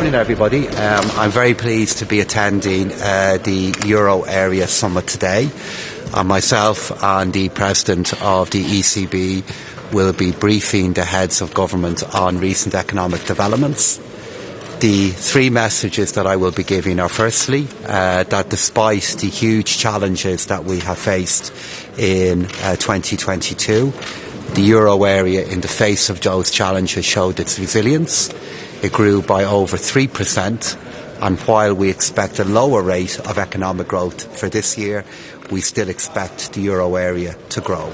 morning, everybody. I'm very pleased to be attending the Euro Area Summit today. Myself and the President of the ECB will be briefing the heads of government on recent economic developments. The three messages that I will be giving are firstly, that despite the huge challenges that we have faced in 2022, the euro area in the face of those challenges showed its resilience. It grew by over 3%, and while we expect a lower rate of economic growth for this year, we still expect the euro area to grow.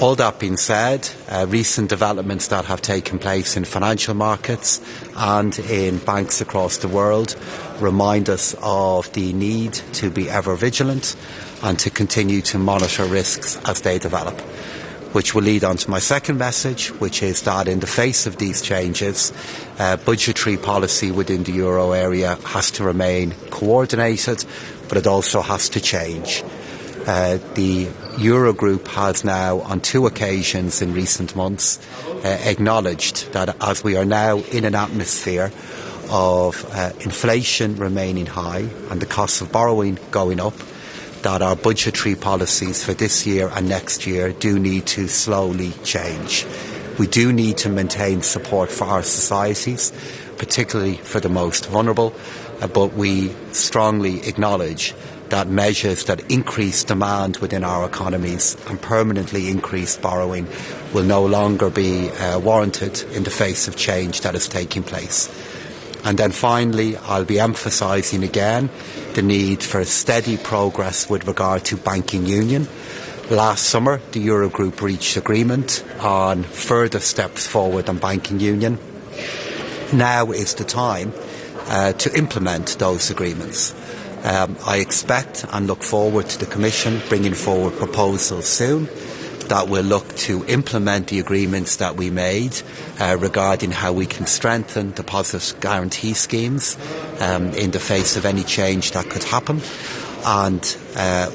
All that being said, recent developments that have taken place in financial markets and in banks across the world remind us of the need to be ever vigilant and to continue to monitor risks as they develop. Which will lead on to my second message, which is that in the face of these changes, budgetary policy within the euro area has to remain coordinated, but it also has to change. The Eurogroup has now, on two occasions in recent months, acknowledged that as we are now in an atmosphere of inflation remaining high and the cost of borrowing going up, that our budgetary policies for this year and next year do need to slowly change. We do need to maintain support for our societies, particularly for the most vulnerable, but we strongly acknowledge that measures that increase demand within our economies and permanently increase borrowing will no longer be warranted in the face of change that is taking place. And then finally, I'll be emphasising again the need for steady progress with regard to banking union. Last summer, the Eurogroup reached agreement on further steps forward on banking union. Now is the time to implement those agreements. I expect and look forward to the Commission bringing forward proposals soon that will look to implement the agreements that we made regarding how we can strengthen deposit guarantee schemes in the face of any change that could happen. And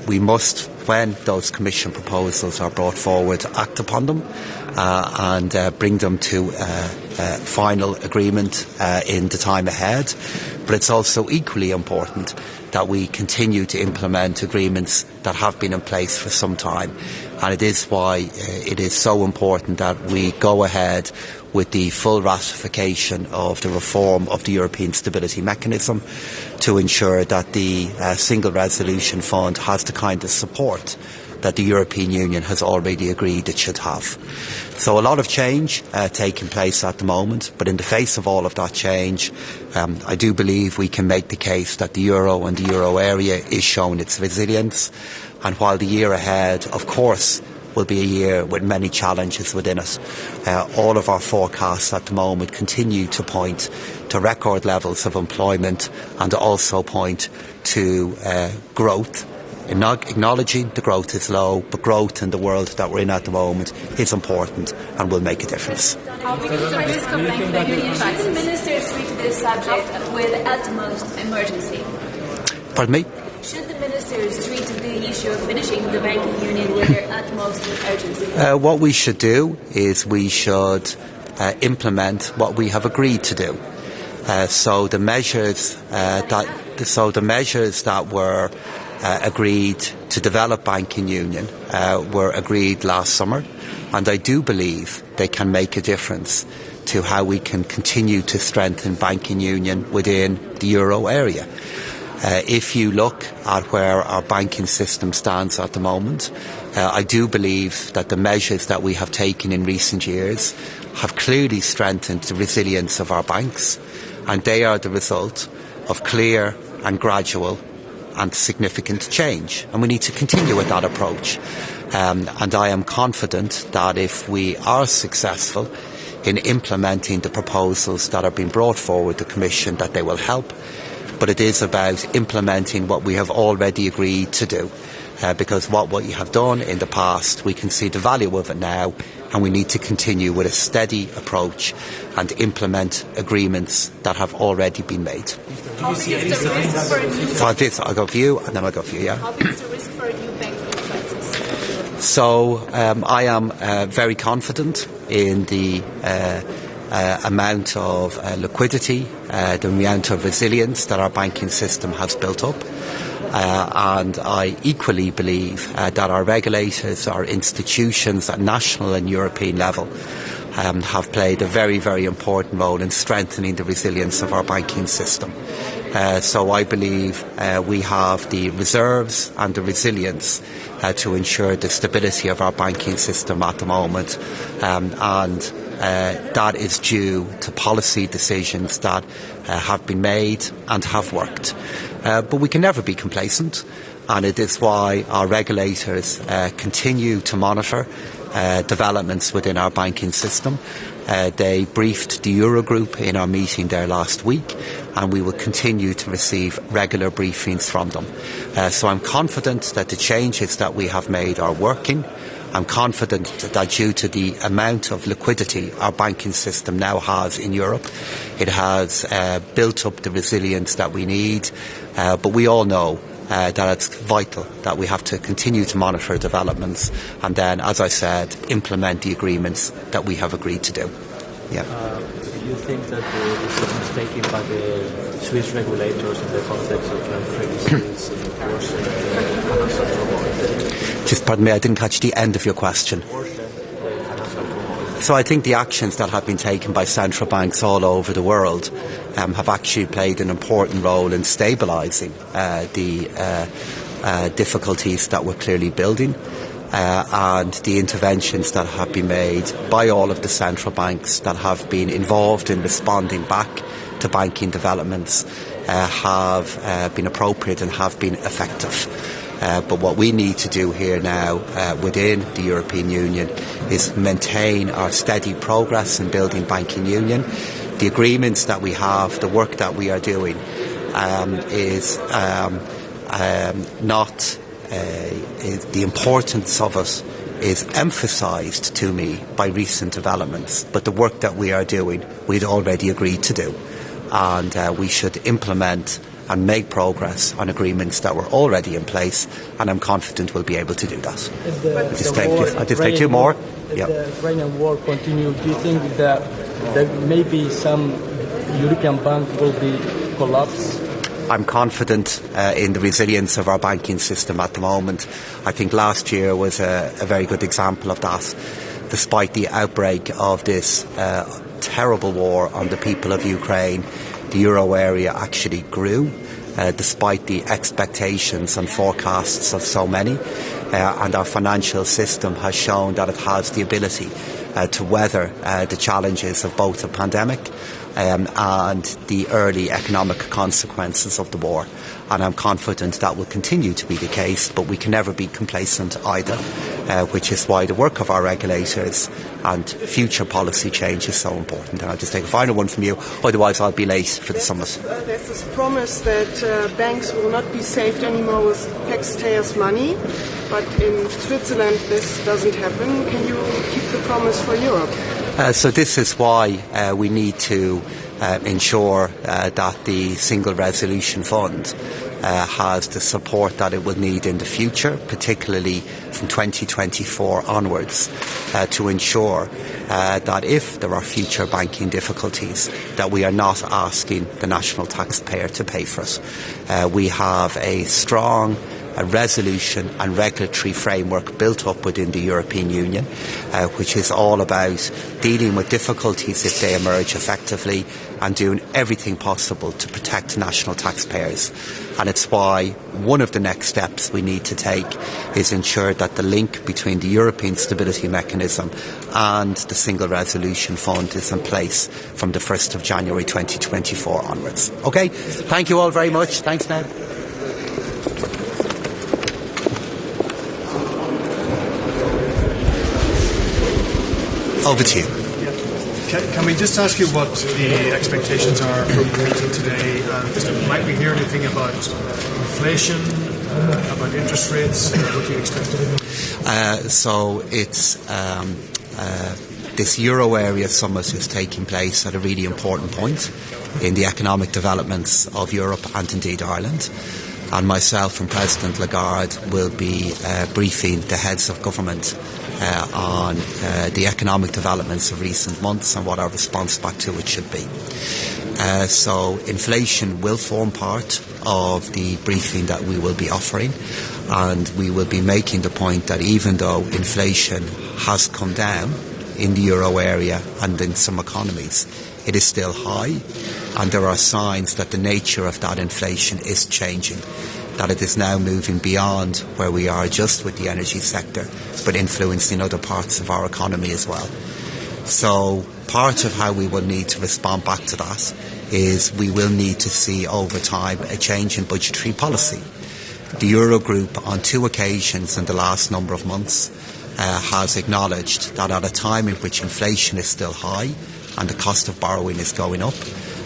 we must, when those Commission proposals are brought forward, act upon them and bring them to final agreement in the time ahead. But it's also equally important that we continue to implement agreements that have been in place for some time. And it is why it is so important that we go ahead with the full ratification of the reform of the European Stability Mechanism to ensure that the Single Resolution Fund has the kind of support that the European Union has already agreed it should have. So a lot of change taking place at the moment, but in the face of all of that change, I do believe we can make the case that the euro and the euro area is showing its resilience. And while the year ahead, of course, will be a year with many challenges within it, all of our forecasts at the moment continue to point to record levels of employment and also point to growth. Acknowledging the growth is low, but growth in the world that we're in at the moment is important and will make a difference. Ministers treat this subject with utmost emergency? Pardon me? Should the ministers treat the issue of finishing the banking union with their utmost urgency? What we should do is we should implement what we have agreed to do. So the measures that were agreed to develop banking union were agreed last summer, and I do believe they can make a difference to how we can continue to strengthen banking union within the euro area. If you look at where our banking system stands at the moment, I do believe that the measures that we have taken in recent years have clearly strengthened the resilience of our banks, and they are the result of clear and gradual and significant change, and we need to continue with that approach. And I am confident that if we are successful in implementing the proposals that are being brought forward to the Commission, that they will help. But it is about implementing what we have already agreed to do, because what we have done in the past, we can see the value of it now, and we need to continue with a steady approach and implement agreements that have already been made. How big is the risk for a new I'll go for you, and then I'll go for you, yeah? How big is the risk for a new banking crisis? So I am very confident in the amount of liquidity, the amount of resilience that our banking system has built up. And I equally believe that our regulators, our institutions at national and European level have played a very, very important role in strengthening the resilience of our banking system. So I believe we have the reserves and the resilience to ensure the stability of our banking system at the moment. And that is due to policy decisions that have been made and have worked. But we can never be complacent, and it is why our regulators continue to monitor developments within our banking system. They briefed the Eurogroup in our meeting there last week, and we will continue to receive regular briefings from them. So I'm confident that the changes that we have made are working. I'm confident that due to the amount of liquidity our banking system now has in Europe, it has built up the resilience that we need. But we all know that it's vital that we have to continue to monitor developments and then, as I said, implement the agreements that we have agreed to do. Yeah. Do you think that the decisions taken by the Swiss regulators in the context of Credit Suisse and of course Just pardon me, I didn't catch the end of your question. So I think the actions that have been taken by central banks all over the world have actually played an important role in stabilising the difficulties that we're clearly building. And the interventions that have been made by all of the central banks that have been involved in responding back to banking developments have been appropriate and have been effective. But what we need to do here now within the European Union is maintain our steady progress in building banking union. The agreements that we have, the work that we are doing is not... the importance of it is emphasised to me by recent developments, but the work that we are doing we'd already agreed to do, and we should implement and make progress on agreements that were already in place, and I'm confident we'll be able to do that. I'll just take two more. If the Ukrainian war continues, do you think that maybe some European bank will be collapsed? I'm confident in the resilience of our banking system at the moment. I think last year was a very good example of that. Despite the outbreak of this terrible war on the people of Ukraine, the euro area actually grew, despite the expectations and forecasts of so many. And our financial system has shown that it has the ability to weather the challenges of both the pandemic and the early economic consequences of the war. And I'm confident that will continue to be the case, but we can never be complacent either, which is why the work of our regulators and future policy change is so important. And I'll just take a final one from you, otherwise I'll be late for the summit. There's this promise that banks will not be saved anymore with taxpayers' money, but in Switzerland this doesn't happen. Can you keep the promise for Europe? So this is why we need to ensure that the Single Resolution Fund has the support that it will need in the future, particularly from 2024 onwards, to ensure that if there are future banking difficulties, that we are not asking the national taxpayer to pay for it. We have a strong resolution and regulatory framework built up within the European Union, which is all about dealing with difficulties if they emerge effectively and doing everything possible to protect national taxpayers. And it's why one of the next steps we need to take is ensure that the link between the European Stability Mechanism and the Single Resolution Fund is in place from the 1st of January 2024 onwards. Okay, thank you all very much. Thanks, Ned. Over to you. Can we just ask you what the expectations are from the meeting today? Might we hear anything about inflation, about interest rates? What do you expect? So it's this Euro area summit is taking place at a really important point in the economic developments of Europe and indeed Ireland. and myself and President Lagarde will be briefing the heads of government on the economic developments of recent months and what our response back to it should be. So inflation will form part of the briefing that we will be offering, and we will be making the point that even though inflation has come down in the euro area and in some economies, it is still high, and there are signs that the nature of that inflation is changing, that it is now moving beyond where we are just with the energy sector, but influencing other parts of our economy as well. So part of how we will need to respond back to that is we will need to see over time a change in budgetary policy. The Eurogroup on 2 occasions in the last number of months has acknowledged that at a time in which inflation is still high and the cost of borrowing is going up,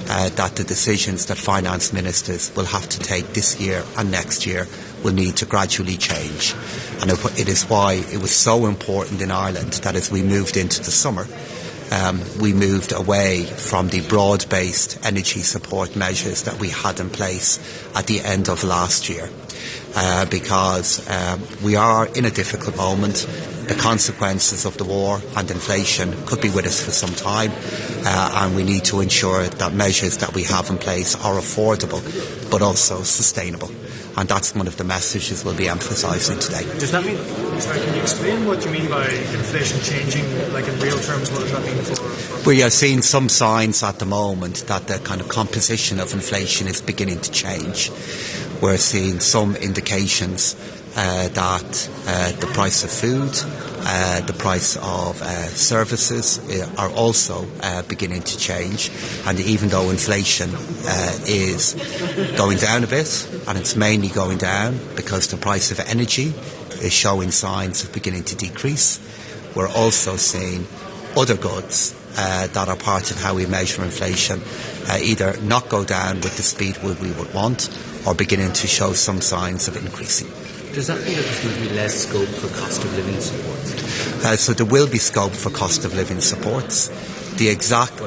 that the decisions that finance ministers will have to take this year and next year will need to gradually change. And it is why it was so important in Ireland that as we moved into the summer, we moved away from the broad-based energy support measures that we had in place at the end of last year, because we are in a difficult moment. The consequences of the war and inflation could be with us for some time, and we need to ensure that measures that we have in place are affordable but also sustainable. And that's one of the messages we'll be emphasising today. Does that mean, can you explain what you mean by inflation changing, like in real terms, what does that mean for... We are seeing some signs at the moment that the kind of composition of inflation is beginning to change. We're seeing some indications that the price of food, the price of services are also beginning to change. And even though inflation is going down a bit, and it's mainly going down because the price of energy is showing signs of beginning to decrease, we're also seeing other goods that are part of how we measure inflation either not go down with the speed we would want or beginning to show some signs of increasing. Does that mean that there's going to be less scope for cost of living supports? So there will be scope for cost of living supports. The exact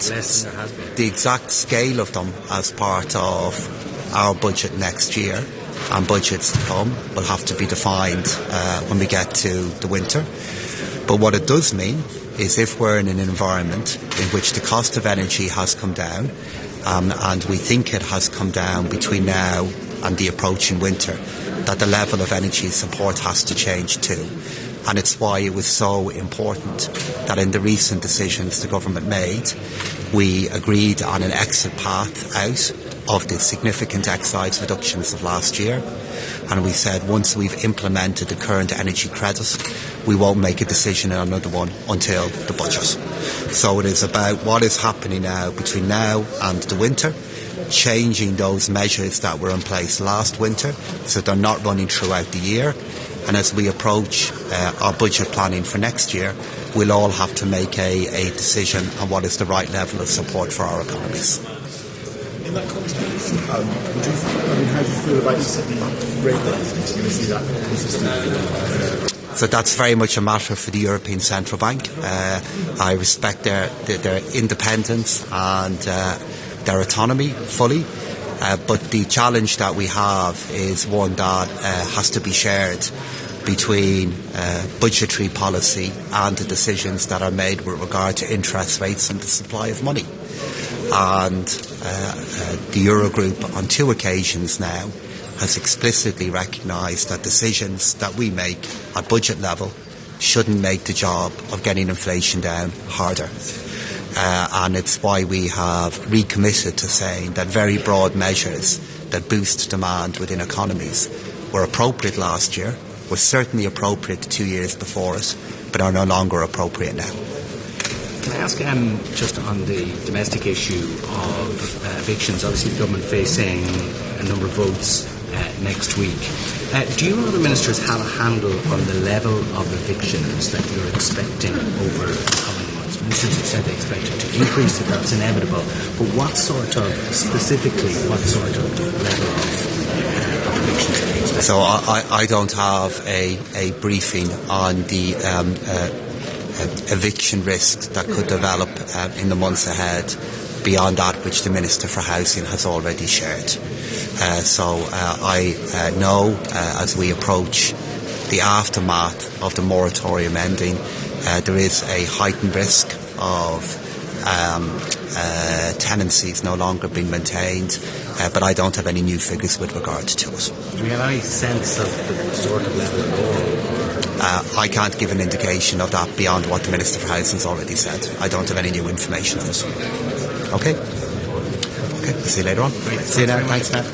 scale of them as part of our budget next year and budgets to come will have to be defined when we get to the winter. But what it does mean is if we're in an environment in which the cost of energy has come down, and we think it has come down between now and the approaching winter, that the level of energy support has to change too. And it's why it was so important that in the recent decisions the government made, we agreed on an exit path out of the significant excise reductions of last year. And we said once we've implemented the current energy credit, we won't make a decision on another one until the budget. So it is about what is happening now between now and the winter, changing those measures that were in place last winter so they're not running throughout the year. And as we approach our budget planning for next year, we'll all have to make a decision on what is the right level of support for our economies. In that context, how do you feel about ECB rate rises? Are you going to see that consistently? So that's very much a matter for the European Central Bank. I respect their independence and their autonomy fully. But the challenge that we have is one that has to be shared between budgetary policy and the decisions that are made with regard to interest rates and the supply of money. And the Eurogroup on 2 occasions now has explicitly recognised that decisions that we make at budget level shouldn't make the job of getting inflation down harder. And it's why we have recommitted to saying that very broad measures that boost demand within economies were appropriate last year, were certainly appropriate 2 years before it, but are no longer appropriate now. Can I ask just on the domestic issue of evictions? Obviously the government facing a number of votes next week. Do you and other ministers have a handle on the level of evictions that you're expecting over the coming months? Ministers have said they expect it to increase, that that's inevitable. But what sort of level of evictions are you expecting? So I don't have a briefing on the eviction risk that could develop in the months ahead. beyond that which the Minister for Housing has already shared. So I know as we approach the aftermath of the moratorium ending, there is a heightened risk of tenancies no longer being maintained, but I don't have any new figures with regard to it. Do we have any sense of the sort of level of war? I can't give an indication of that beyond what the Minister for Housing has already said. I don't have any new information on it. Okay? Okay, see you later on. Great. See you now. Thanks, Matt.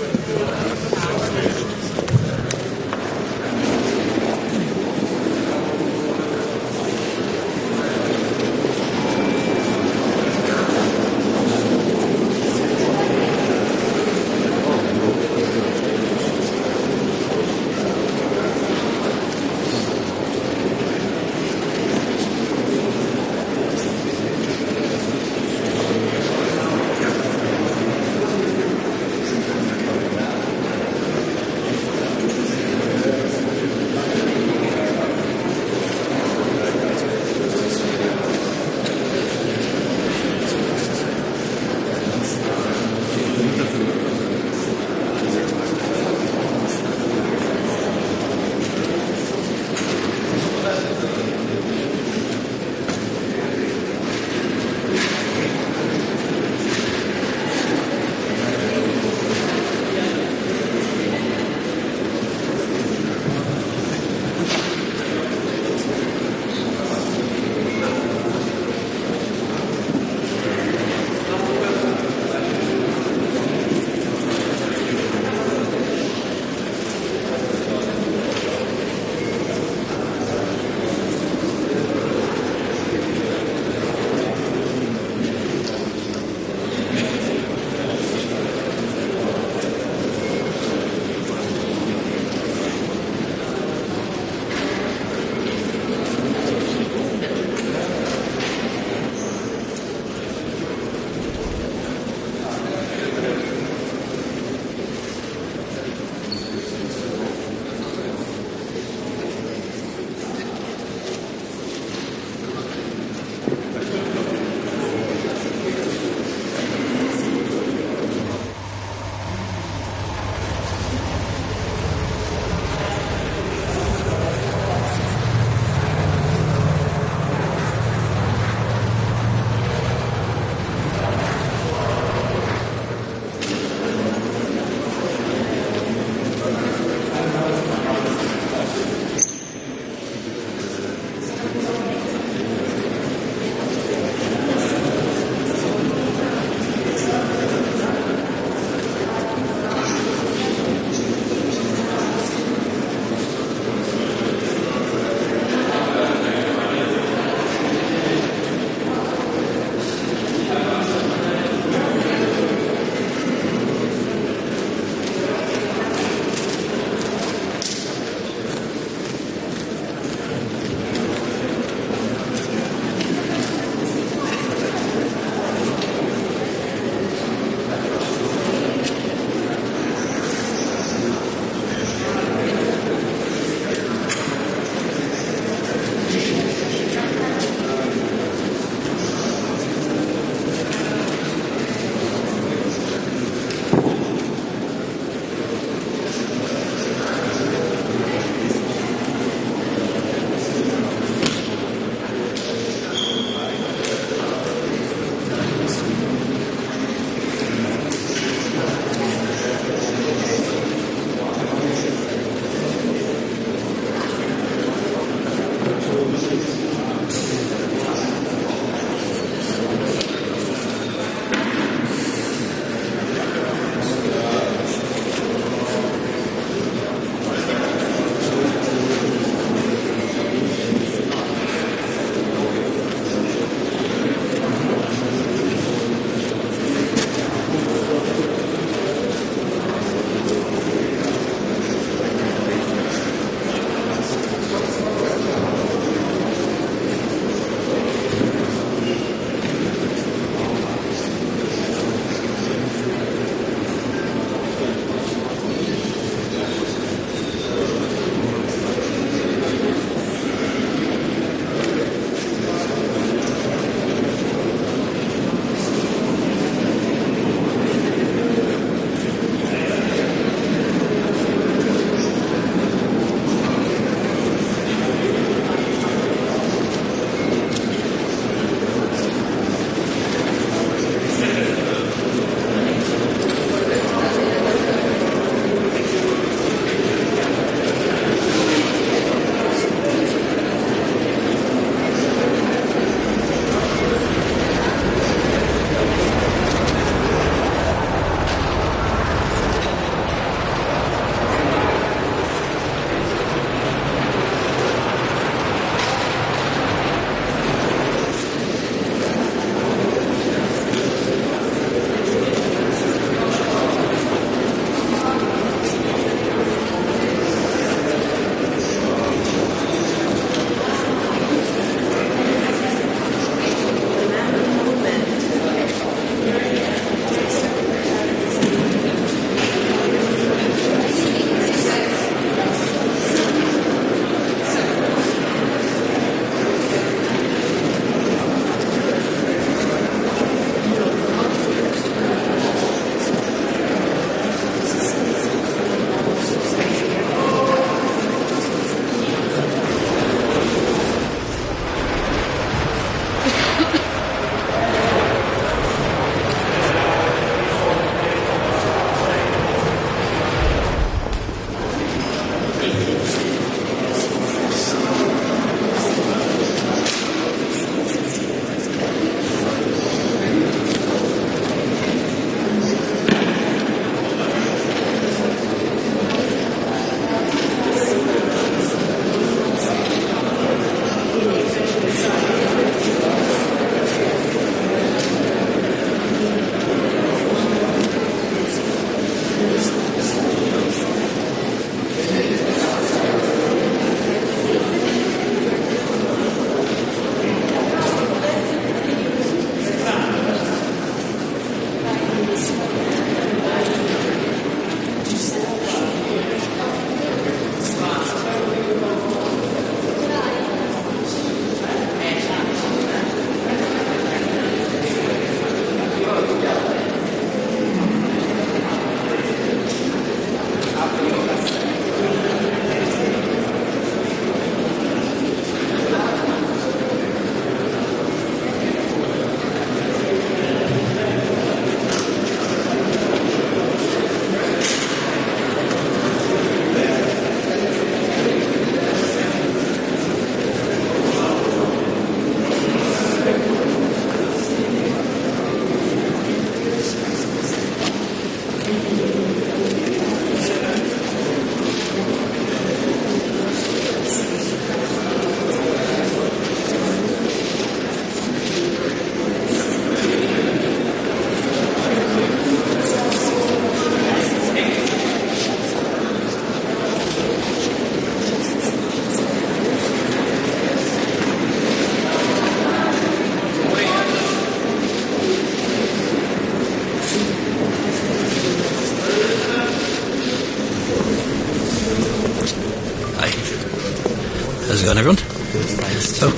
How's it going, everyone?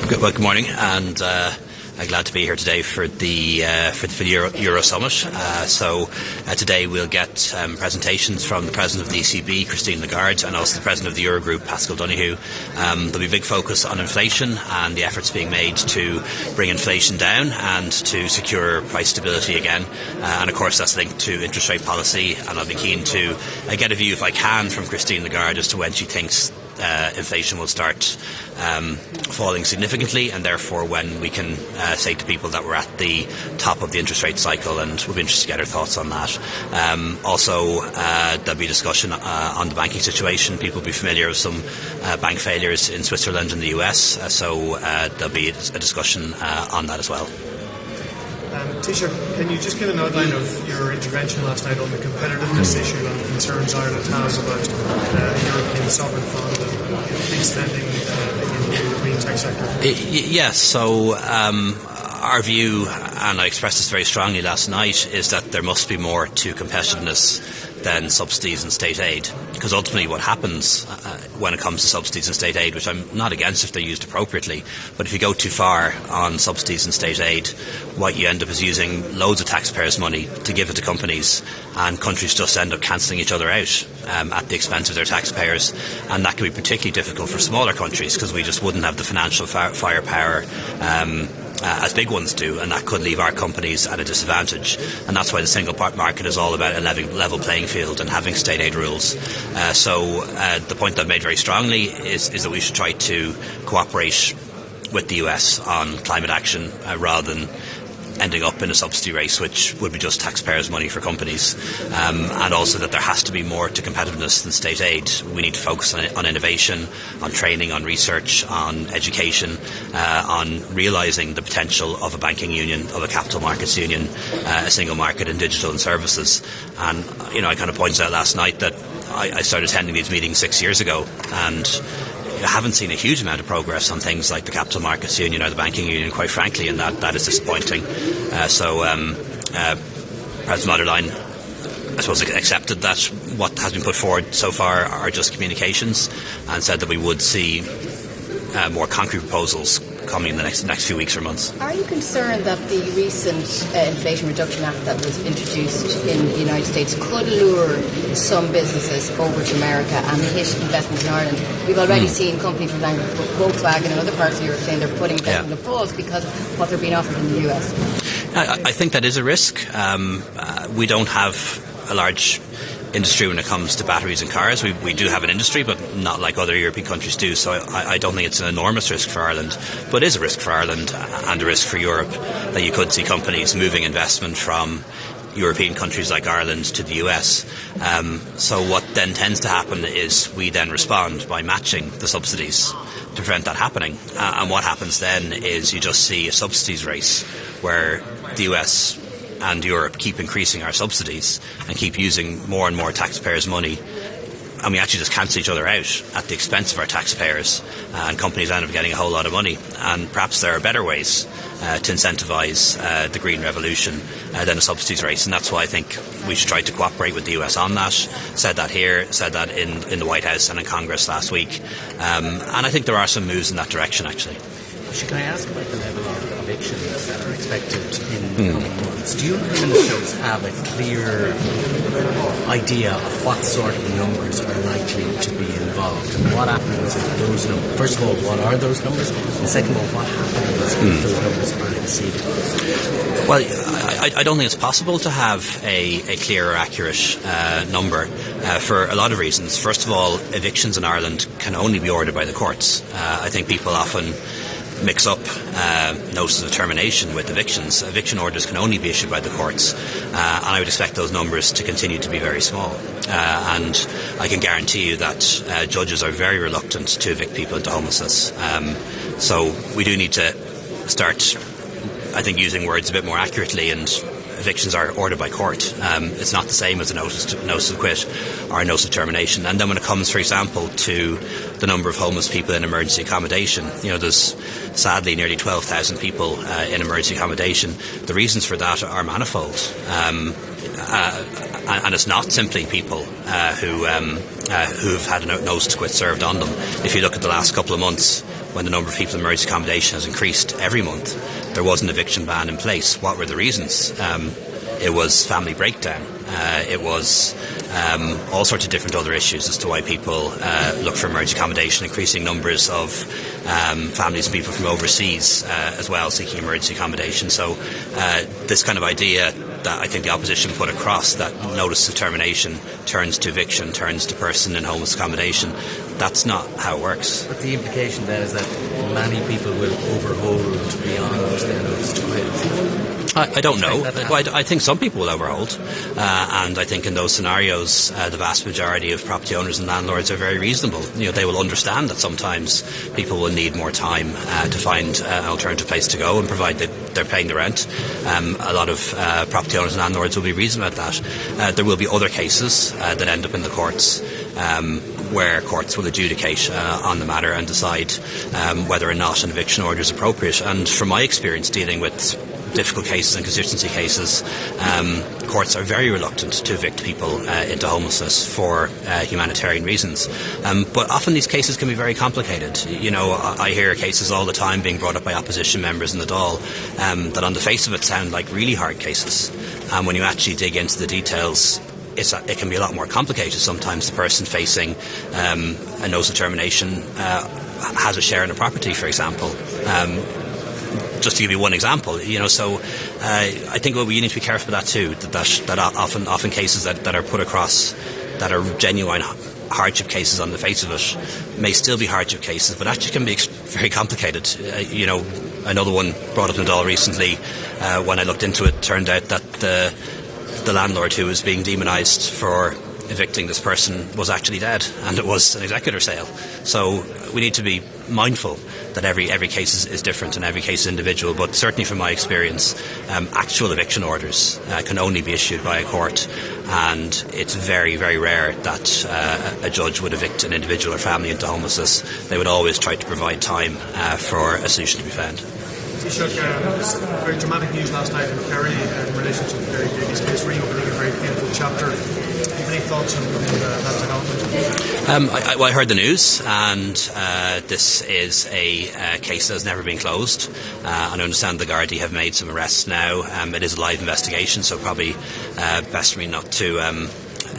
Good morning, and I'm glad to be here today for the Euro Summit. Today we'll get presentations from the President of the ECB, Christine Lagarde, and also the President of the Eurogroup, Pascal Donoghue. There'll be a big focus on inflation and the efforts being made to bring inflation down and to secure price stability again. And of course that's linked to interest rate policy, and I'll be keen to get a view, if I can, from Christine Lagarde as to when she thinks inflation will start falling significantly, and therefore when we can say to people that we're at the top of the interest rate cycle, and we'll be interested to get her thoughts on that. There'll be discussion on the banking situation. People will be familiar with some bank failures in Switzerland and the US, so there'll be a discussion on that as well. Taoiseach, can you just give an outline of your intervention last night on the competitiveness issue and the concerns Ireland has about the European sovereign fund and big spending in the European tech sector? Yes, so our view, and I expressed this very strongly last night, is that there must be more to competitiveness than subsidies and state aid. Because ultimately what happens when it comes to subsidies and state aid, which I'm not against if they're used appropriately, but if you go too far on subsidies and state aid, what you end up is using loads of taxpayers' money to give it to companies, and countries just end up cancelling each other out at the expense of their taxpayers. And that can be particularly difficult for smaller countries, because we just wouldn't have the financial firepower as big ones do, and that could leave our companies at a disadvantage. And that's why the single market is all about a level playing field and having state aid rules. The point I've made very strongly is that we should try to cooperate with the US on climate action rather than ending up in a subsidy race, which would be just taxpayers' money for companies, and also that there has to be more to competitiveness than state aid. We need to focus on innovation, on training, on research, on education, on realising the potential of a banking union, of a capital markets union, a single market in digital and services. And I kind of pointed out last night that I started attending these meetings 6 years ago, and I haven't seen a huge amount of progress on things like the Capital Markets Union or the Banking Union, quite frankly, and that is disappointing. President von der Leyen, I suppose, accepted that what has been put forward so far are just communications, and said that we would see more concrete proposals coming in the next few weeks or months. Are you concerned that the recent Inflation Reduction Act that was introduced in the United States could lure some businesses over to America and hit investments in Ireland? We've already seen companies, for example, Volkswagen and other parts of Europe saying they're putting investment on pause because of what they're being offered in the US. I think that is a risk. We don't have a large industry when it comes to batteries and cars. We do have an industry, but not like other European countries do, so I don't think it's an enormous risk for Ireland, but it is a risk for Ireland and a risk for Europe that you could see companies moving investment from European countries like Ireland to the US. So what then tends to happen is we then respond by matching the subsidies to prevent that happening. And what happens then is you just see a subsidies race where the US and Europe keep increasing our subsidies and keep using more and more taxpayers' money, and we actually just cancel each other out at the expense of our taxpayers, and companies end up getting a whole lot of money. And perhaps there are better ways to incentivise the green revolution than a subsidies race, and that's why I think we should try to cooperate with the US on that. Said that here, said that in the White House and in Congress last week, and I think there are some moves in that direction, actually. Can I ask about the level of evictions that are expected in the coming months? Do you ministers have a clear idea of what sort of numbers are likely to be involved, and what happens if those numbers? First of all, what are those numbers? And second of all, what happens if those numbers are exceeded? Well, I don't think it's possible to have a clear or accurate number for a lot of reasons. First of all, evictions in Ireland can only be ordered by the courts. I think people often mix up notices of termination with evictions. Eviction orders can only be issued by the courts, and I would expect those numbers to continue to be very small. And I can guarantee you that judges are very reluctant to evict people into homelessness. So we do need to start, I think, using words a bit more accurately, and evictions are ordered by court. It's not the same as a notice of quit or a notice of termination. And then when it comes, for example, to the number of homeless people in emergency accommodation. There's sadly nearly 12,000 people in emergency accommodation. The reasons for that are manifold. And it's not simply people who've had a notice to quit served on them. If you look at the last couple of months, when the number of people in emergency accommodation has increased every month, there was an eviction ban in place. What were the reasons? It was family breakdown. It was all sorts of different other issues as to why people look for emergency accommodation. Increasing numbers of families and people from overseas as well seeking emergency accommodation. So this kind of idea that I think the opposition put across, that notice of termination turns to eviction, turns to person in homeless accommodation, that's not how it works. But the implication then is that many people will overhold beyond their notice to quit. I don't know. I think some people will overhold, and I think in those scenarios, the vast majority of property owners and landlords are very reasonable. They will understand that sometimes people will need more time to find an alternative place to go, and provide that they're paying the rent. A lot of property owners and landlords will be reasonable about that. There will be other cases that end up in the courts, where courts will adjudicate on the matter and decide whether or not an eviction order is appropriate. And from my experience dealing with difficult cases and constituency cases, courts are very reluctant to evict people into homelessness for humanitarian reasons. But often these cases can be very complicated. I hear cases all the time being brought up by opposition members in the Dáil that on the face of it sound like really hard cases. And when you actually dig into the details, it can be a lot more complicated. Sometimes the person facing a notice of termination has a share in a property, for example. Just to give you one example, so I think we need to be careful with that too. That often cases that are put across that are genuine hardship cases on the face of it may still be hardship cases, but actually can be very complicated. Another one brought up in the Dáil recently. When I looked into it, turned out that the landlord who was being demonised for evicting this person was actually dead, and it was an executor sale. So we need to be mindful that every case is different and every case is individual, but certainly from my experience, actual eviction orders can only be issued by a court, and it's very, very rare that a judge would evict an individual or family into homelessness. They would always try to provide time for a solution to be found. Taoiseach, very dramatic news last night in Kerry in relation to Kerry Davies case, reopening a very painful chapter. Do you have any thoughts on that development? I heard the news, and this is a case that has never been closed. And I understand the Gardaí have made some arrests now. It is a live investigation, so probably best for me not to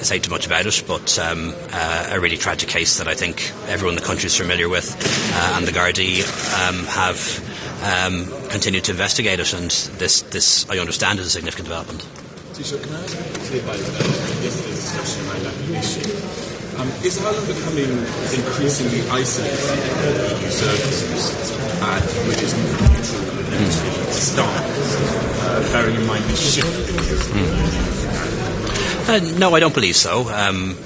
say too much about it, but a really tragic case that I think everyone in the country is familiar with, and the Gardaí have continued to investigate it, and this I understand is a significant development. Taoiseach, can I ask you about yesterday's discussion around that issue? Is Ireland becoming increasingly isolated in EU services, which is neutral stance, bearing in mind the shift in Europe? No, I don't believe so.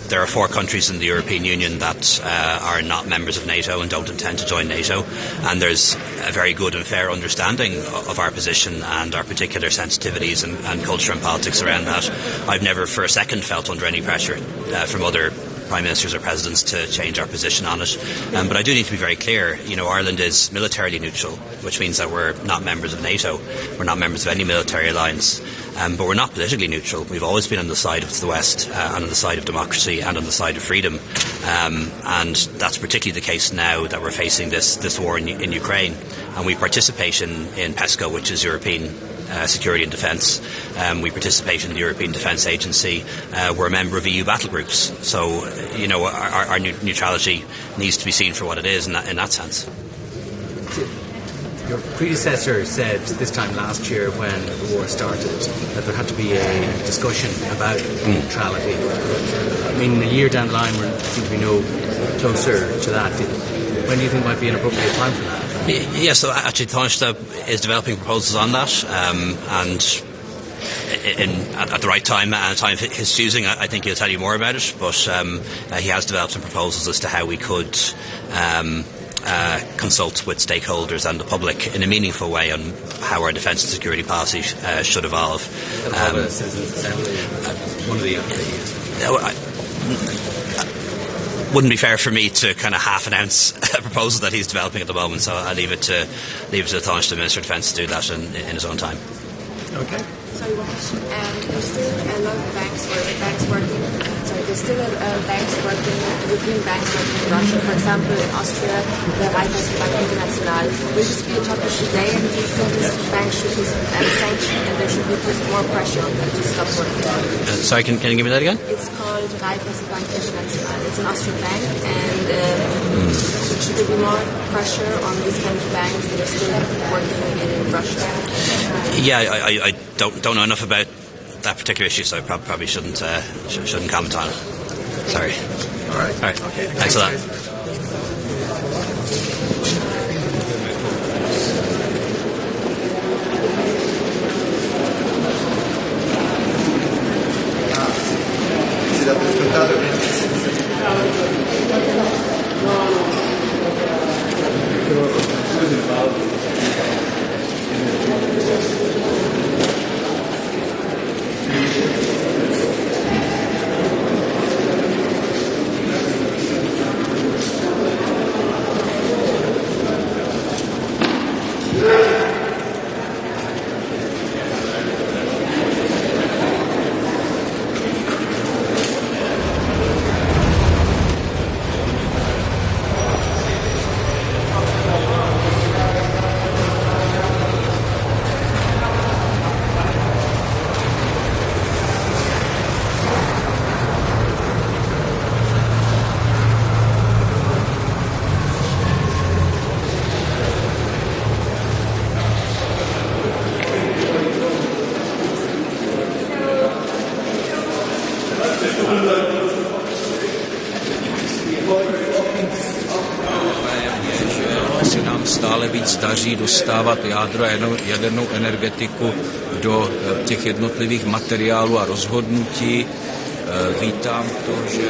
There are 4 countries in the European Union that are not members of NATO and don't intend to join NATO, and there's a very good and fair understanding of our position and our particular sensitivities and culture and politics around that. I've never for a second felt under any pressure from other Prime Ministers or Presidents to change our position on it. But I do need to be very clear. Ireland is militarily neutral, which means that we're not members of NATO. We're not members of any military alliance. But we're not politically neutral. We've always been on the side of the West, and on the side of democracy, and on the side of freedom. And that's particularly the case now that we're facing this war in Ukraine. And we participate in PESCO, which is European security and defence. We participate in the European Defence Agency. We're a member of EU battle groups. So, our neutrality needs to be seen for what it is in that sense. Your predecessor said this time last year when the war started that there had to be a discussion about neutrality. I mean, a year down the line we seem to be no closer to that. When do you think might be an appropriate time for that? Yes, so actually Taoiseach is developing proposals on that, and at the right time, and a time of his choosing, I think he'll tell you more about it, but he has developed some proposals as to how we could consult with stakeholders and the public in a meaningful way on how our defence and security policy should evolve. wouldn't be fair for me to kind of half-announce a proposal that he's developing at the moment, so I leave it to the Tánaiste Minister of Defence to do that in his own time. Okay. Sorry, one question. There's still a lot of banks working. There's still banks working, European banks working in Russia. For example, in Austria, the Raiffeisenbank International. Will this be a topic today? And do you think this bank should be sanctioned and there should be more pressure on them to stop working? Sorry, can you give me that again? It's called Raiffeisenbank International. It's an Austrian bank, and should there be more pressure on these kind of banks that are still working in Russia? Yeah, I don't know enough about that particular issue, so I probably shouldn't comment on it. Sorry. All right. Okay. Thanks a lot. Se nám stále víc daří dostávat jádro a jadernou energetiku do těch jednotlivých materiálů a rozhodnutí. Vítám to, že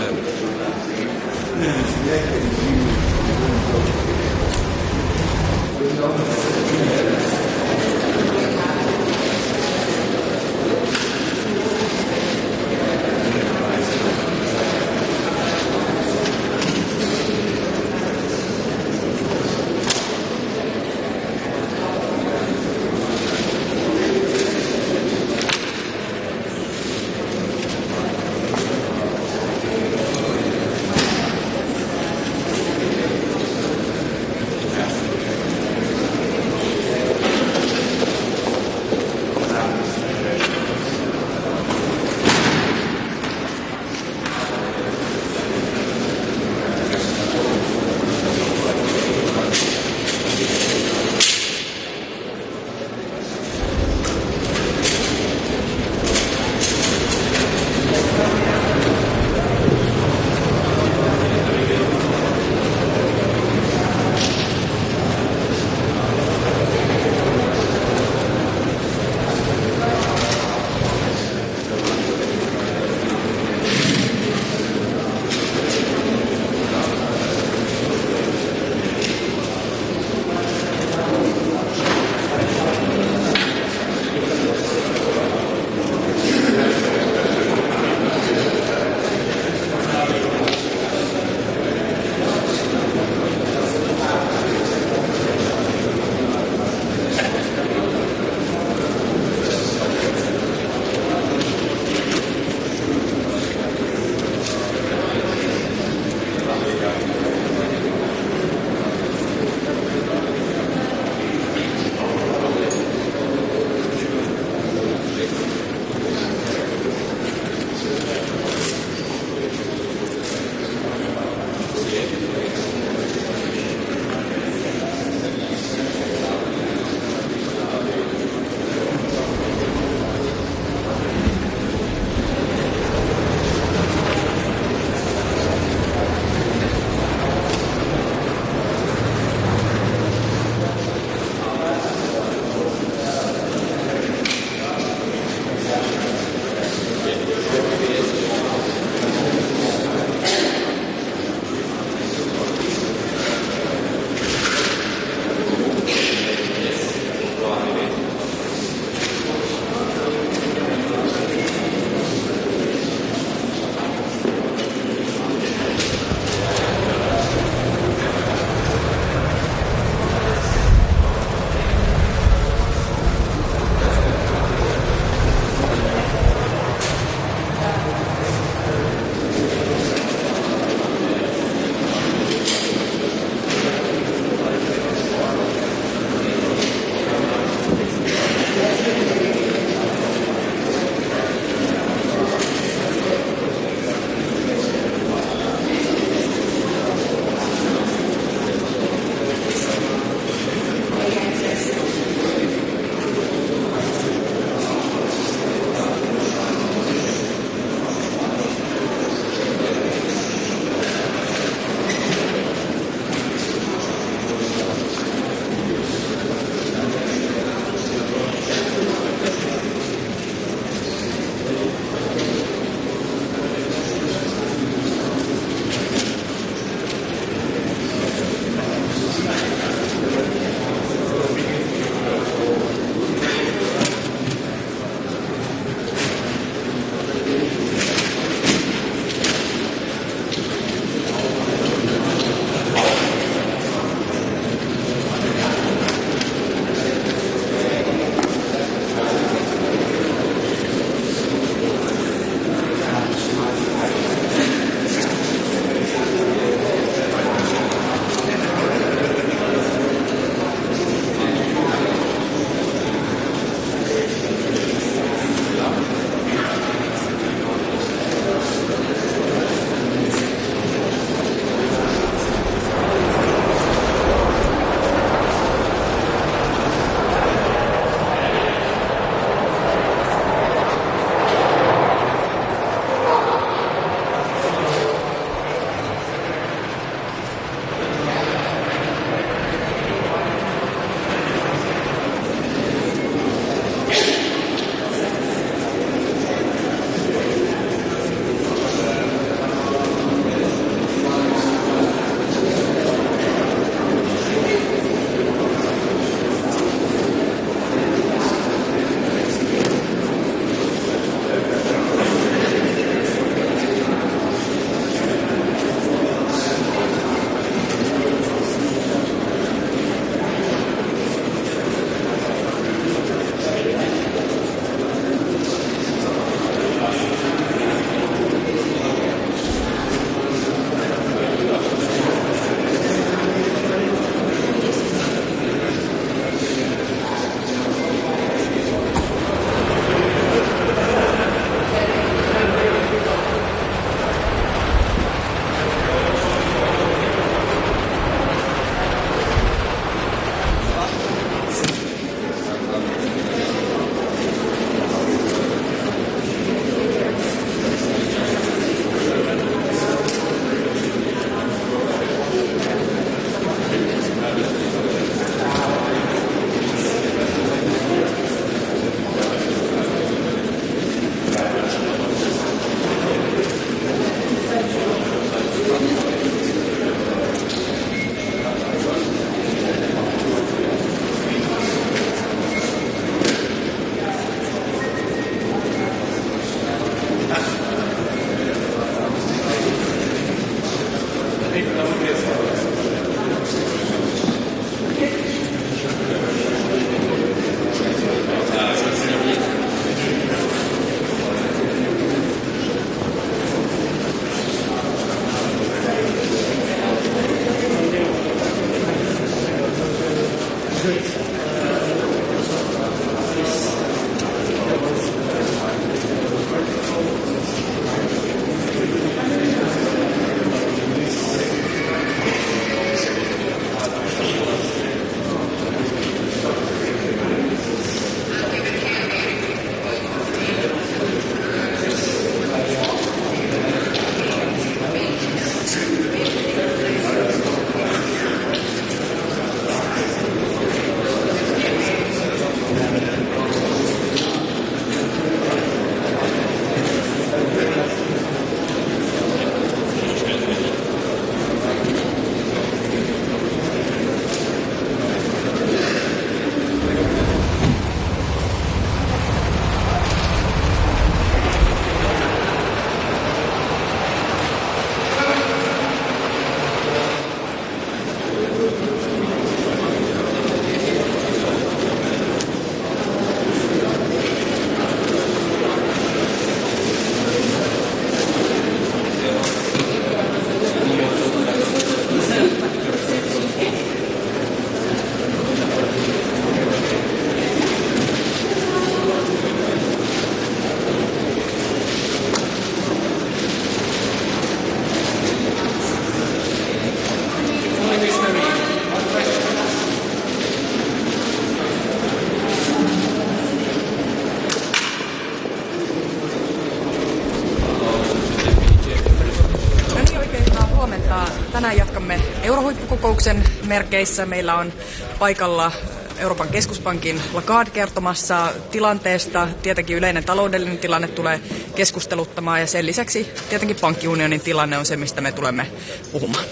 Tänään jatkamme eurohuippukokouksen merkeissä. Meillä on paikalla Euroopan keskuspankin Lagarde kertomassa tilanteesta. Tietenkin yleinen taloudellinen tilanne tulee keskusteluttamaan ja sen lisäksi tietenkin pankkiunionin tilanne on se, mistä me tulemme puhumaan.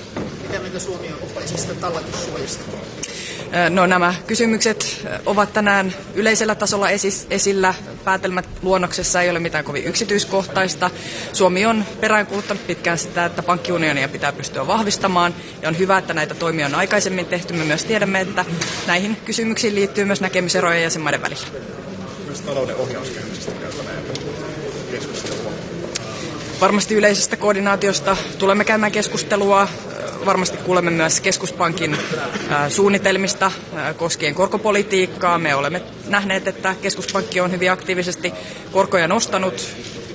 Mitä mieltä Suomi on oppaisesta talletussuojasta? No, nämä kysymykset ovat tänään yleisellä tasolla esillä. Päätelmät luonnoksessa ei ole mitään kovin yksityiskohtaista. Suomi on peräänkuuluttanut pitkään sitä, että pankkiunionia pitää pystyä vahvistamaan. Ja on hyvä, että näitä toimia on aikaisemmin tehty. Me myös tiedämme, että näihin kysymyksiin liittyy myös näkemyseroja jäsenmaiden välillä. Myös talouden ohjauskehyksestä käytäneen keskustelua. Varmasti yleisestä koordinaatiosta tulemme käymään keskustelua. Varmasti kuulemme myös keskuspankin suunnitelmista koskien korkopolitiikkaa. Me olemme nähneet, että keskuspankki on hyvin aktiivisesti korkoja nostanut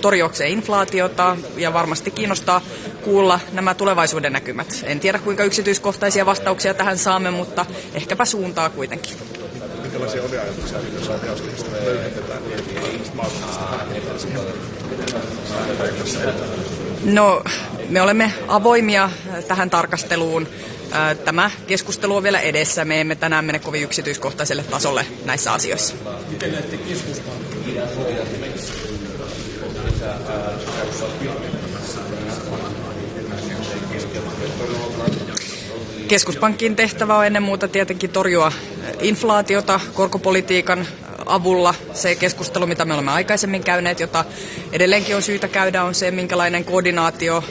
torjuakseen inflaatiota ja varmasti kiinnostaa kuulla nämä tulevaisuuden näkymät. En tiedä, kuinka yksityiskohtaisia vastauksia tähän saamme, mutta ehkäpä suuntaa kuitenkin. Minkälaisia ajatuksia tässä ohjauskehyksestä löydetään No, me olemme avoimia tähän tarkasteluun. Tämä keskustelu on vielä edessä. Me emme tänään mene kovin yksityiskohtaiselle tasolle näissä asioissa. Miten näette keskuspankin Keskuspankin tehtävä on ennen muuta tietenkin torjua inflaatiota korkopolitiikan avulla. Se keskustelu, mitä me olemme aikaisemmin käyneet, jota edelleenkin on syytä käydä, on se, minkälainen koordinaatio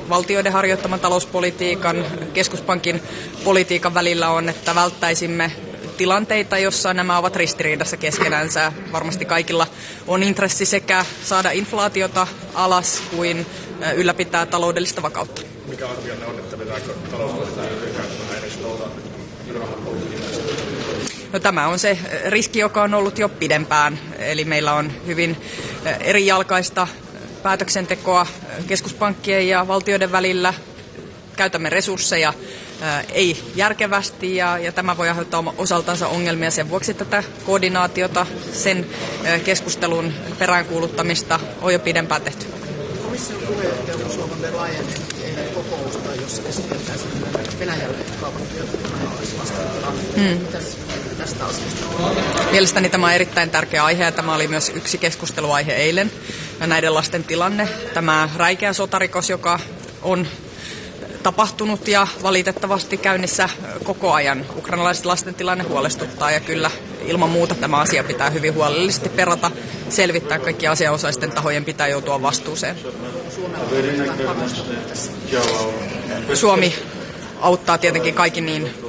valtioiden harjoittaman talouspolitiikan, keskuspankin politiikan välillä on, että välttäisimme tilanteita, jossa nämä ovat ristiriidassa keskenänsä. Varmasti kaikilla on intressi sekä saada inflaatiota alas kuin ylläpitää taloudellista vakautta. Mikä arvionne on, että vetääkö talouspolitiikkaa edes No, tämä on se riski, joka on ollut jo pidempään. Eli meillä on hyvin erijalkaista päätöksentekoa keskuspankkien ja valtioiden välillä. Käytämme resursseja ei järkevästi ja tämä voi aiheuttaa osaltansa ongelmia. Sen vuoksi tätä koordinaatiota, sen keskustelun peräänkuuluttamista on jo pidempään tehty. Komission puheenjohtaja Ursula von der Leyen eilen kokousta, jossa käsiteltäisiin Venäjälle kaupan työttömyysvastaanottoa. Mitäs tästä asiasta on? Mielestäni tämä on erittäin tärkeä aihe ja tämä oli myös yksi keskusteluaihe eilen. Näiden lasten tilanne, tämä räikeä sotarikos, joka on tapahtunut ja valitettavasti käynnissä koko ajan. Ukrainalaisten lasten tilanne huolestuttaa ja kyllä ilman muuta tämä asia pitää hyvin huolellisesti perata, selvittää, kaikki asianosaisten tahojen pitää joutua vastuuseen. Suomi auttaa tietenkin kaikki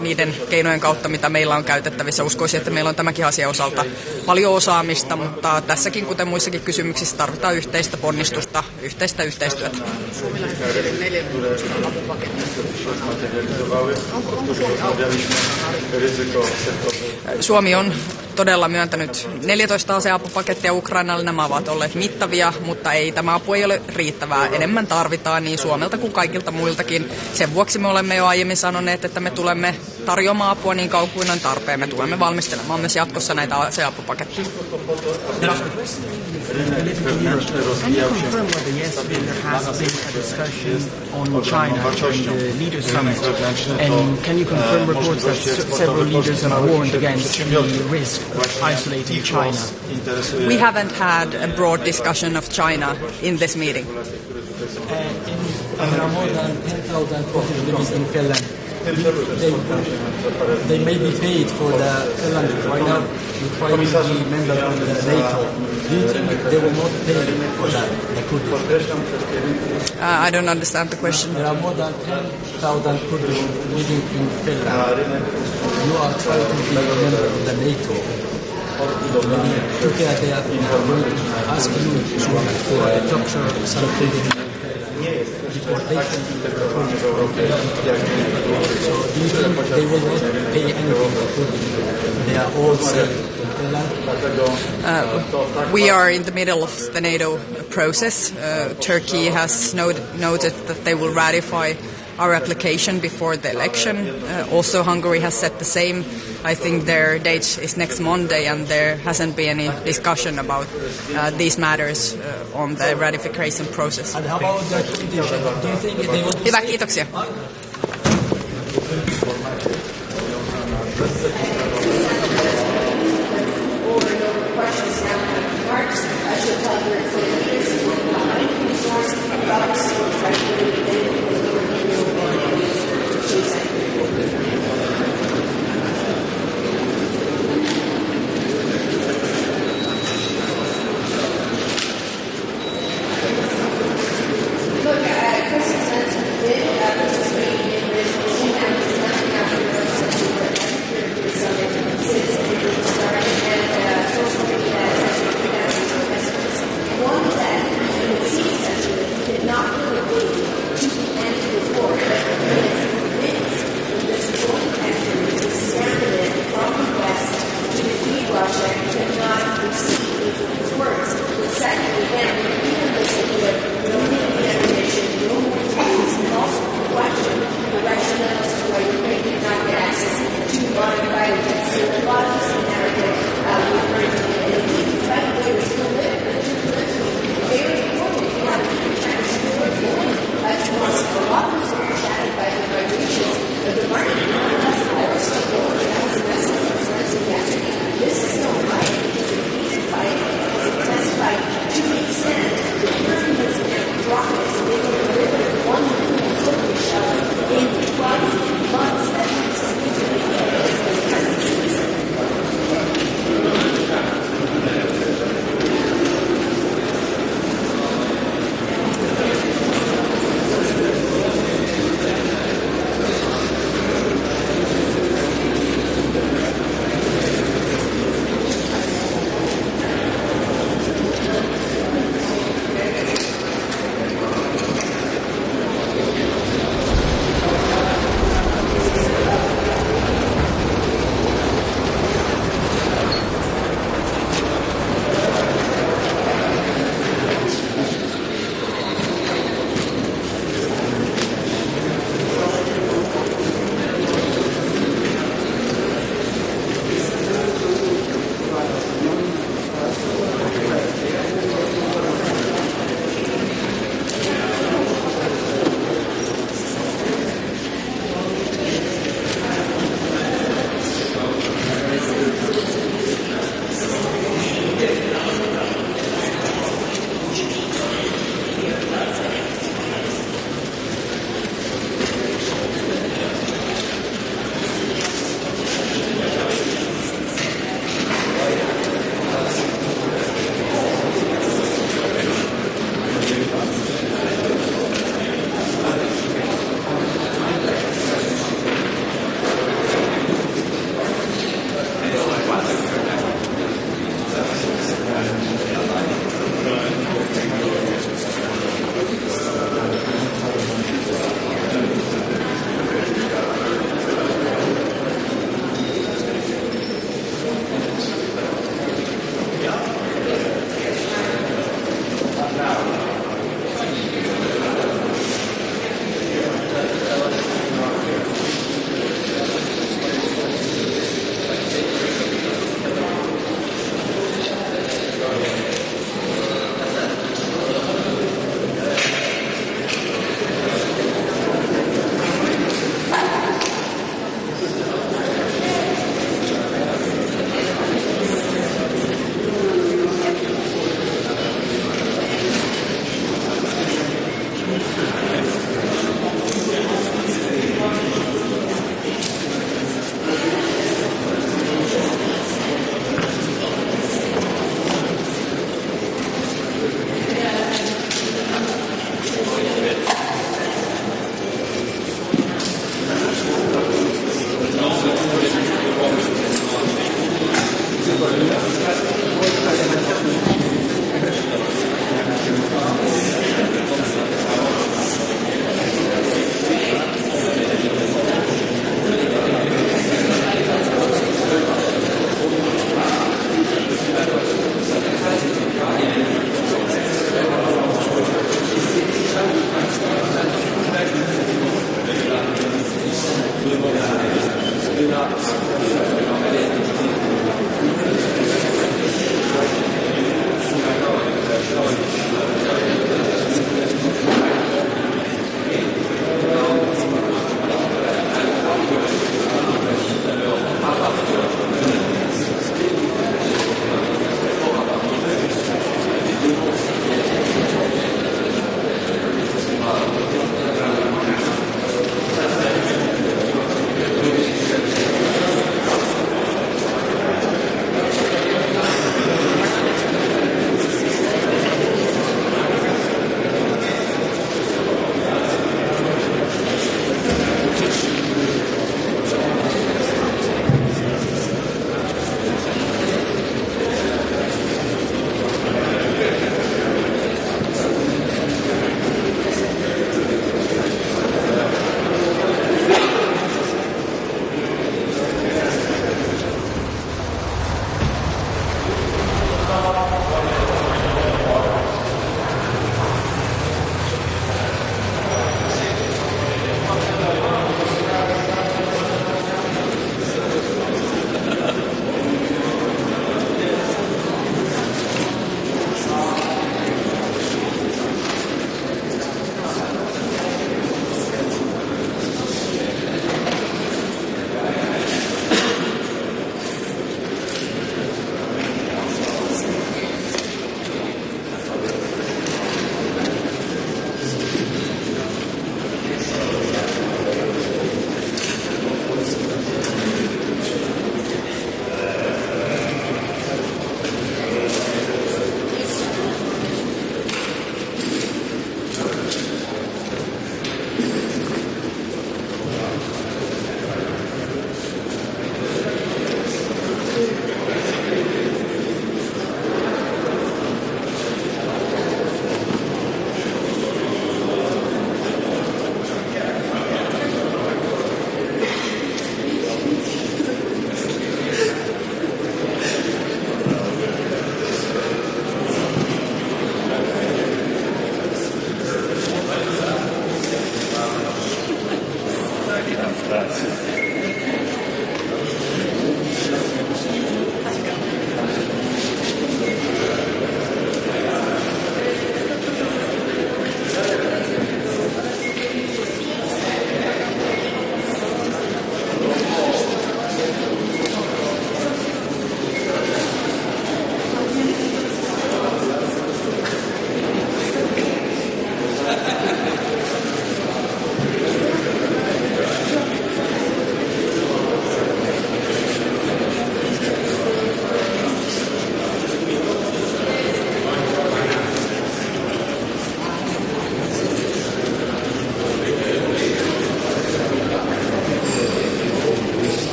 niiden keinojen kautta, mitä meillä on käytettävissä. Uskoisin, että meillä on tämäkin asia osalta paljon osaamista, mutta tässäkin, kuten muissakin kysymyksissä, tarvitaan yhteistä ponnistusta, yhteistä yhteistyötä. Suomi lähettää 4 miljoonaa apupakettia. Onko Suomi Suomi on todella myöntänyt 14 aseapupakettia Ukrainalle. Nämä ovat olleet mittavia, mutta tämä apu ei ole riittävää. Enemmän tarvitaan niin Suomelta kuin kaikilta muiltakin. Sen vuoksi me olemme jo aiemmin sanoneet, että me tulemme tarjoamaan apua niin kauan kuin on tarpeen. Me tulemme valmistelemaan myös jatkossa näitä aseapupaketteja. Can you confirm whether yesterday there has been a discussion on China during the leaders' summit? And can you confirm reports that several leaders have warned against the risk of isolating China? We haven't had a broad discussion of China in this meeting. There are more than 10,000 Portuguese in Finland. They may be paid for the Finland right now requiring to be member of the NATO. Do you think they will not pay for that? I don't understand the question. There are more than 10,000 Kurdish living in Finland. You are trying to be a member of the NATO. Turkey, they are going to ask you for the structure something deportation. So do you think they will not pay anything for Kurdish? They are all safe. We are in the middle of the NATO process. Turkey has noted that they will ratify our application before the election. Also, Hungary has said the same. I think their date is next Monday, and there hasn't been any discussion about these matters on the ratification process. And how about the condition? Do you think they will be Hyvä, kiitoksia.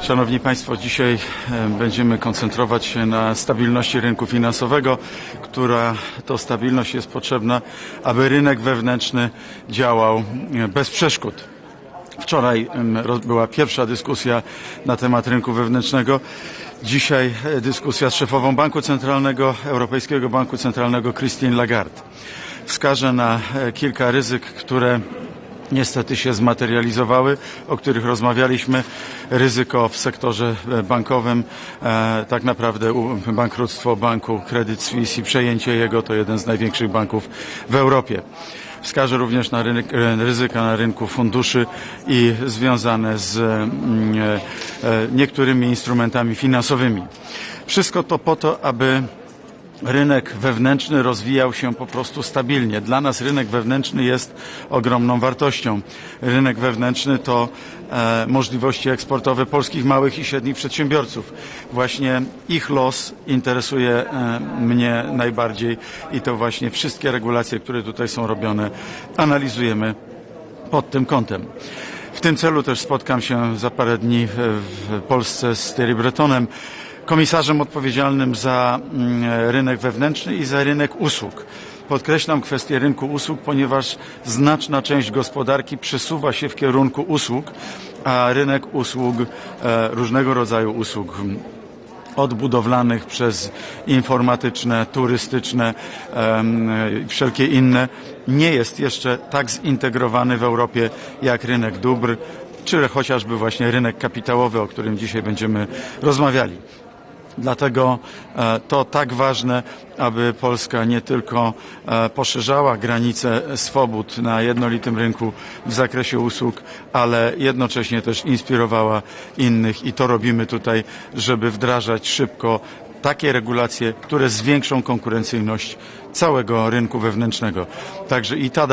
Szanowni Państwo, dzisiaj będziemy koncentrować się na stabilności rynku finansowego, która to stabilność jest potrzebna, aby rynek wewnętrzny działał bez przeszkód. Wczoraj była pierwsza dyskusja na temat rynku wewnętrznego. Dzisiaj dyskusja z szefową Banku Centralnego, Europejskiego Banku Centralnego Christine Lagarde. Wskażę na kilka ryzyk, które niestety się zmaterializowały, o których rozmawialiśmy. Ryzyko w sektorze bankowym, tak naprawdę bankructwo banku Credit Suisse i przejęcie jego, to jeden z największych banków w Europie. Wskażę również na ryzyka na rynku funduszy i związane z niektórymi instrumentami finansowymi. Wszystko to po to, aby rynek wewnętrzny rozwijał się po prostu stabilnie. Dla nas rynek wewnętrzny jest ogromną wartością. Rynek wewnętrzny to możliwości eksportowe polskich małych i średnich przedsiębiorców. Właśnie ich los interesuje mnie najbardziej i to właśnie wszystkie regulacje, które tutaj są robione, analizujemy pod tym kątem. W tym celu też spotkam się za parę dni w Polsce z Thierry Bretonem, komisarzem odpowiedzialnym za rynek wewnętrzny i za rynek usług. Podkreślam kwestię rynku usług, ponieważ znaczna część gospodarki przesuwa się w kierunku usług, a rynek usług, różnego rodzaju usług, od budowlanych przez informatyczne, turystyczne, wszelkie inne, nie jest jeszcze tak zintegrowany w Europie jak rynek dóbr, czy chociażby właśnie rynek kapitałowy, o którym dzisiaj będziemy rozmawiali. Dlatego to tak ważne, aby Polska nie tylko poszerzała granice swobód na jednolitym rynku w zakresie usług, ale jednocześnie też inspirowała innych i to robimy tutaj, żeby wdrażać szybko takie regulacje, które zwiększą konkurencyjność całego rynku wewnętrznego. Także i ta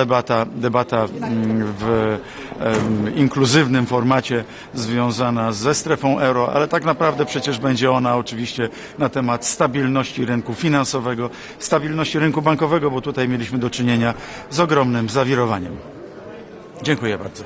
debata w inkluzywnym formacie związana ze strefą euro, ale tak naprawdę przecież będzie ona oczywiście na temat stabilności rynku finansowego, stabilności rynku bankowego, bo tutaj mieliśmy do czynienia z ogromnym zawirowaniem. Dziękuję bardzo.